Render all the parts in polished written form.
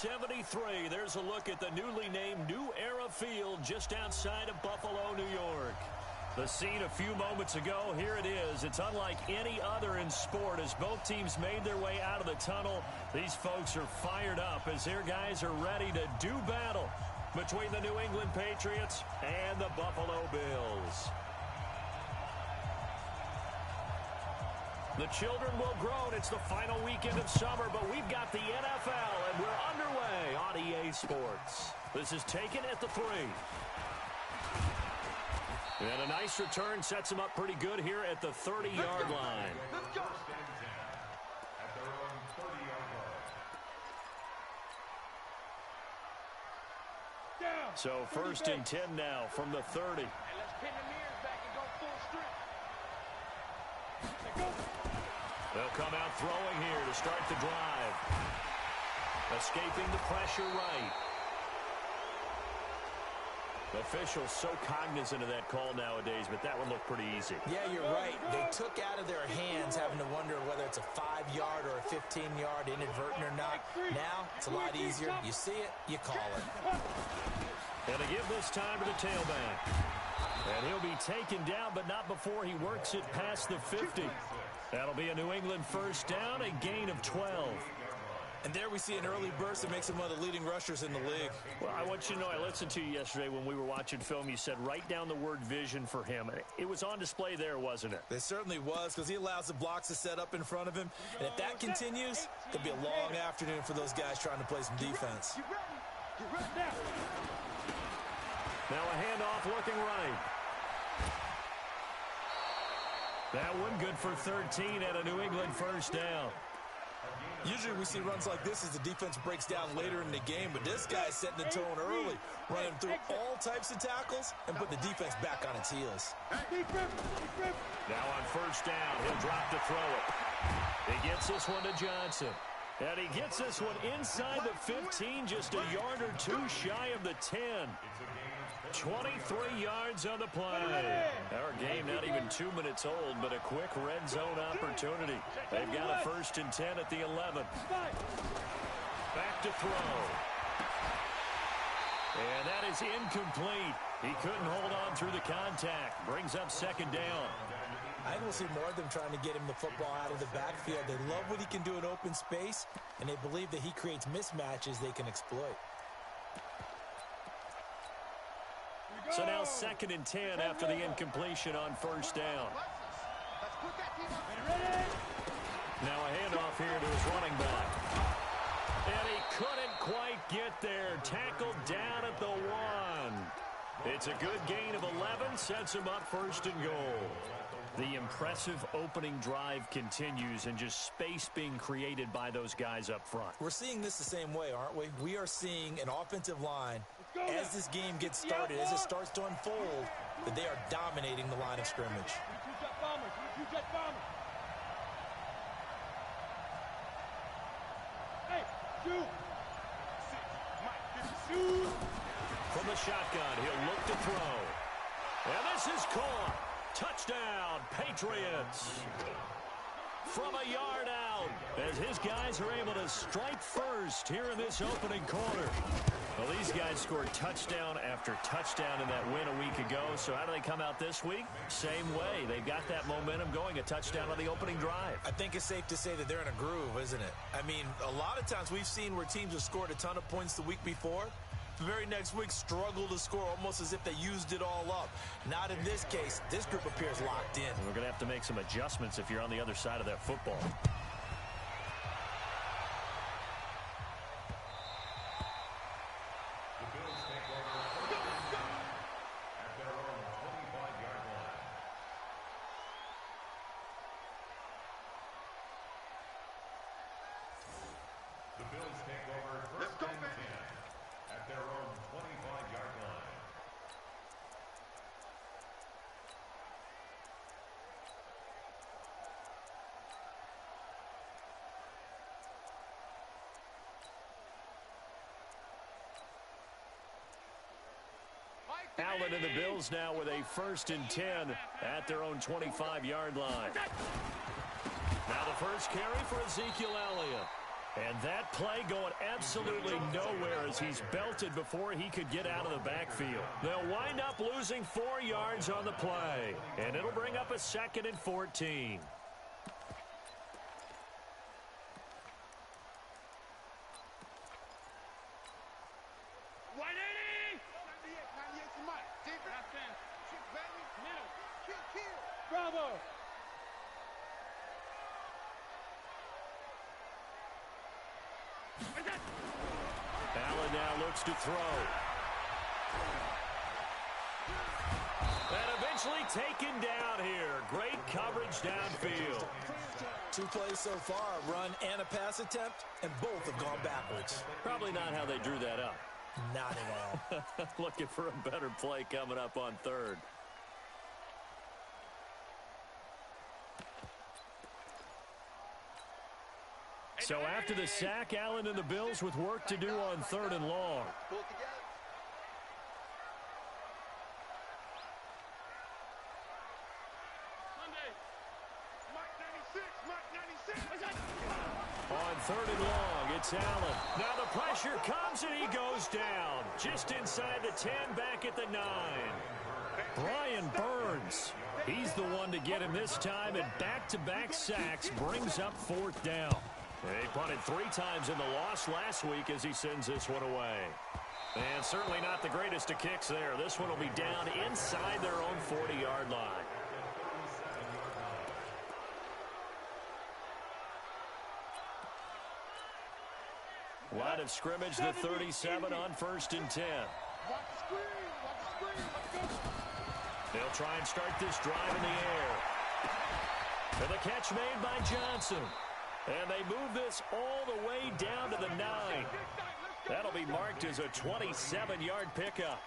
73. There's a look at the newly named New Era Field just outside of Buffalo, New York. The scene a few moments ago, here it is. It's unlike any other in sport as both teams made their way out of the tunnel. These folks are fired up as their guys are ready to do battle between the New England Patriots and the Buffalo Bills. The children will groan. It's the final weekend of summer, but we've got the NFL, and we're underway on EA Sports. This is taken at the 3. And a nice return sets him up pretty good here at the 30-yard line. Let's go. At their own 30-yard line. So first and 10 now from the 30. And let's pin the mirrors back and go full strength. They'll come out throwing here to start the drive. Escaping the pressure right. Officials so cognizant of that call nowadays, but that one looked pretty easy. Yeah, you're right. They took out of their hands having to wonder whether it's a 5-yard or a 15-yard, inadvertent or not. Now, it's a lot easier. You see it, you call it. And to give this time to the tailback. And he'll be taken down, but not before he works it past the 50. That'll be a New England first down, a gain of 12. And there we see an early burst that makes him one of the leading rushers in the league. Well, I want you to know, I listened to you yesterday when we were watching film. You said write down the word vision for him. It was on display there, wasn't it? It certainly was, because he allows the blocks to set up in front of him. And if that continues, it'll be a long afternoon for those guys trying to play some defense. Now a handoff looking right. That one good for 13 and a New England first down. Usually we see runs like this as the defense breaks down later in the game, but this guy's setting the tone early, running through all types of tackles and put the defense back on its heels. Now on first down, he'll drop to throw it. He gets this one to Johnson. And he gets this one inside the 15, just a yard or two shy of the 10. 23 yards on the play. Our game not even 2 minutes old, but a quick red zone opportunity. They've got a first and 10 at the 11. Back to throw. And that is incomplete. He couldn't hold on through the contact. Brings up second down. I think we'll see more of them trying to get him the football out of the backfield. They love what he can do in open space, and they believe that he creates mismatches they can exploit. So now second and 10 after the incompletion on first down. Now a handoff here to his running back. And he couldn't quite get there. Tackled down at the 1. It's a good gain of 11, sets him up first and goal. The impressive opening drive continues and just space being created by those guys up front. We're seeing this the same way, aren't we? We are seeing an offensive line, as this game gets started, as it starts to unfold, that they are dominating the line of scrimmage. From the shotgun, he'll look to throw. And this is caught. Touchdown, Patriots. From a yard out, as his guys are able to strike first here in this opening quarter. Well, these guys scored touchdown after touchdown in that win a week ago. So how do they come out this week? Same way. They've got that momentum going, a touchdown on the opening drive. I think it's safe to say that they're in a groove, isn't it? I mean, a lot of times we've seen where teams have scored a ton of points the week before. The very next week struggle to score almost as if they used it all up. Not in this case. This group appears locked in. We're going to have to make some adjustments if you're on the other side of that football. The Bills take over at their own 25-yard line. The Bills take over first and 10 at their own 25-yard line. Allen and the Bills now with a first and 10 at their own 25-yard line. Now the first carry for Ezekiel Elliott. And that play going absolutely nowhere as he's belted before he could get out of the backfield. They'll wind up losing 4 yards on the play, and it'll bring up a 2nd and 14. Bravo! Allen now looks to throw. And eventually taken down here. Great coverage downfield. 2 plays so far, a run and a pass attempt, and both have gone backwards. Probably not how they drew that up. Not at all. Looking for a better play coming up on 3rd. So after the sack, Allen and the Bills with work to do on 3rd and long. On 3rd and long, it's Allen. Now the pressure comes and he goes down. Just inside the 10, back at the 9. Brian Burns. He's the one to get him this time, and back-to-back sacks brings up 4th down. He punted 3 times in the loss last week as he sends this one away. And certainly not the greatest of kicks there. This one will be down inside their own 40-yard line. Line of scrimmage, the 37 on 1st and 10. They'll try and start this drive in the air. And the catch made by Johnson. And they move this all the way down to the 9. That'll be marked as a 27-yard pickup.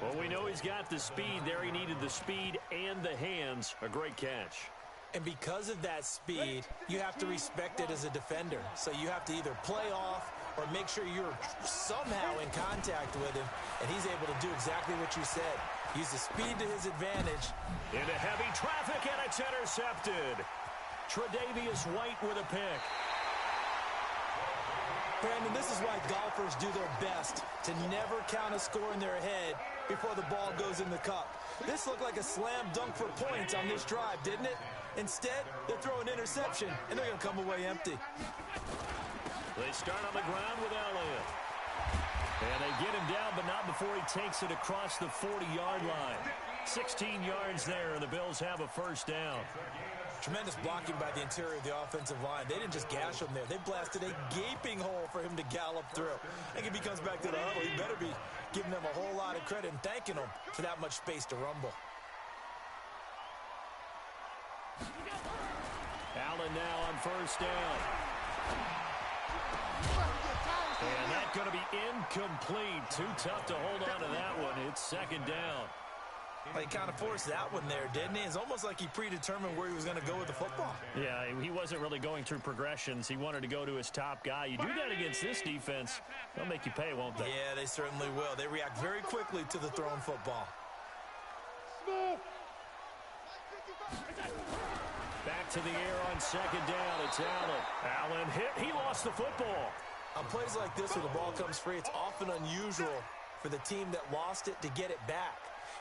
Well, we know he's got the speed there. He needed the speed and the hands. A great catch. And because of that speed, you have to respect it as a defender. So you have to either play off or make sure you're somehow in contact with him, and he's able to do exactly what you said. Use the speed to his advantage. Into heavy traffic, and it's intercepted. Tre'Davious White with a pick. Brandon, this is why golfers do their best to never count a score in their head before the ball goes in the cup. This looked like a slam dunk for points on this drive, didn't it? Instead, they throw an interception, and they're going to come away empty. They start on the ground with Elliott. And they get him down, but not before he takes it across the 40-yard line. 16 yards there, and the Bills have a 1st down. Tremendous blocking by the interior of the offensive line. They didn't just gash him there. They blasted a gaping hole for him to gallop through. I think if he comes back to the huddle, he better be giving them a whole lot of credit and thanking them for that much space to rumble. Allen now on 1st down. And that's going to be incomplete. Too tough to hold on to that one. It's 2nd down. Well, he kind of forced that one there, didn't he? It's almost like he predetermined where he was going to go with the football. Yeah, he wasn't really going through progressions. He wanted to go to his top guy. You do that against this defense, they'll make you pay, won't they? Yeah, they certainly will. They react very quickly to the thrown football. Back to the air on 2nd down. It's Allen. Allen hit. He lost the football. On plays like this where the ball comes free, it's often unusual for the team that lost it to get it back.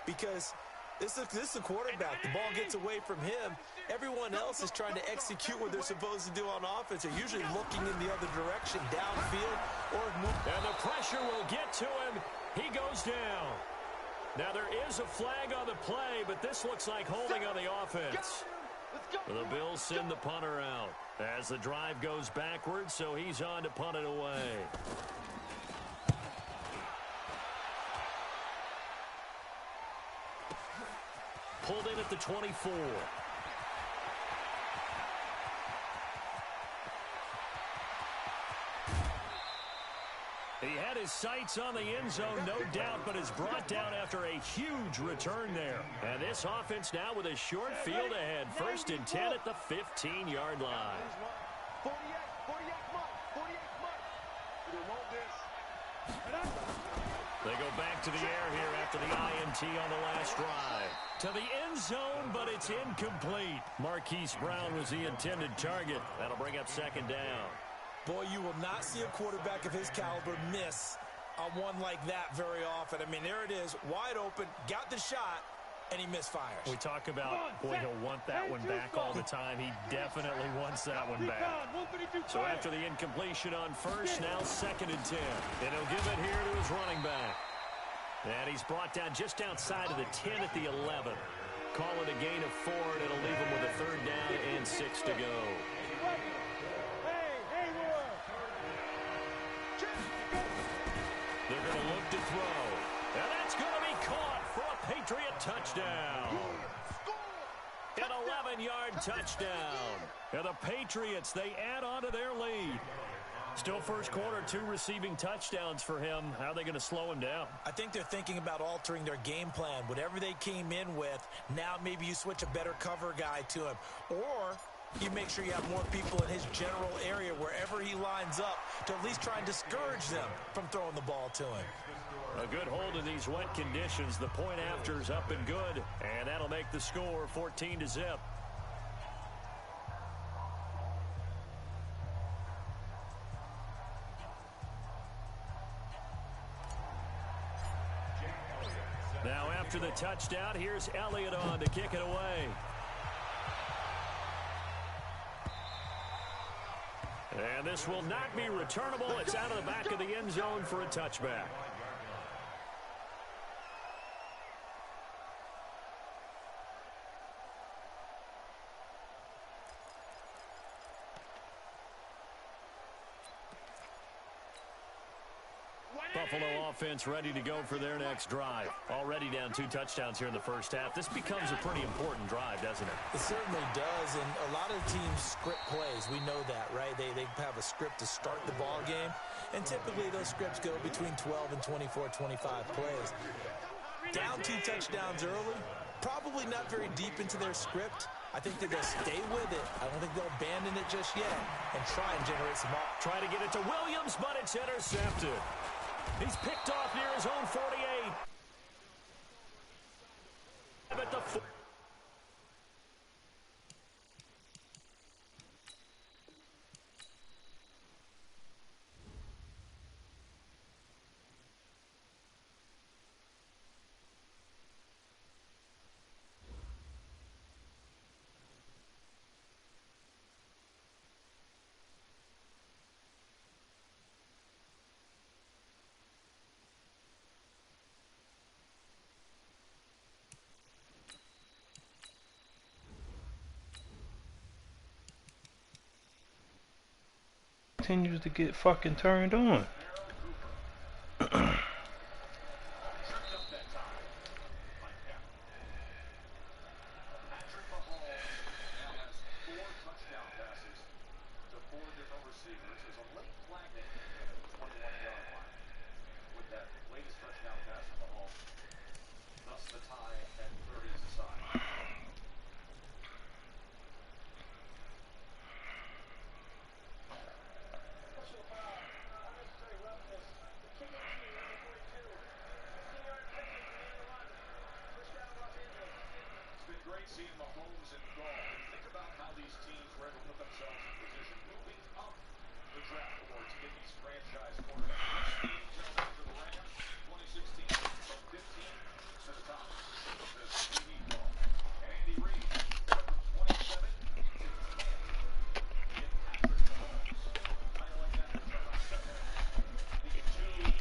Because this is a quarterback. The ball gets away from him. Everyone else is trying to execute what they're supposed to do on offense. They're usually looking in the other direction, downfield, or move. And the pressure will get to him. He goes down. Now there is a flag on the play, but this looks like holding on the offense. The Bills send the punter out as the drive goes backwards, so he's on to punt it away. Pulled in at the 24. He had his sights on the end zone, no doubt, but is brought down after a huge return there. And this offense now with a short field ahead. 1st and 10 at the 15-yard line. 48, come on. 48, come on. We want this. They go back to the air here after the INT on the last drive. To the end zone, but it's incomplete. Marquise Brown was the intended target. That'll bring up 2nd down. Boy, you will not see a quarterback of his caliber miss on one like that very often. I mean, there it is, wide open, got the shot, and he misfires. We talk about, boy, he'll want that one back all the time. He definitely wants that one back. So after the incompletion on first, now 2nd and 10. And he'll give it here to his running back. And he's brought down just outside of the 10 at the 11. Call it a gain of 4, and it'll leave him with a 3rd down and 6 to go. They're going to look to throw. And that's going to be caught for a Patriot touchdown. An 11-yard touchdown. And the Patriots, they add on to their lead. Still first quarter, 2 receiving touchdowns for him. How are they going to slow him down? I think they're thinking about altering their game plan. Whatever they came in with, now maybe you switch a better cover guy to him. Or you make sure you have more people in his general area wherever he lines up to at least try and discourage them from throwing the ball to him. A good hold in these wet conditions. The point after is up and good, and that'll make the score 14-0. Now after the touchdown, here's Elliott on to kick it away. And this will not be returnable. It's out of the back of the end zone for a touchback. Buffalo offense ready to go for their next drive. Already down 2 touchdowns here in the first half. This becomes a pretty important drive, doesn't it? It certainly does, and a lot of teams script plays. We know that, right? They have a script to start the ball game, and typically those scripts go between 12 and 24, 25 plays. Down 2 touchdowns early, probably not very deep into their script. I think that they'll stay with it. I don't think they'll abandon it just yet and try and generate some off. Try to get it to Williams, but it's intercepted. He's picked off near his own 48. At the continues to get fucking turned on.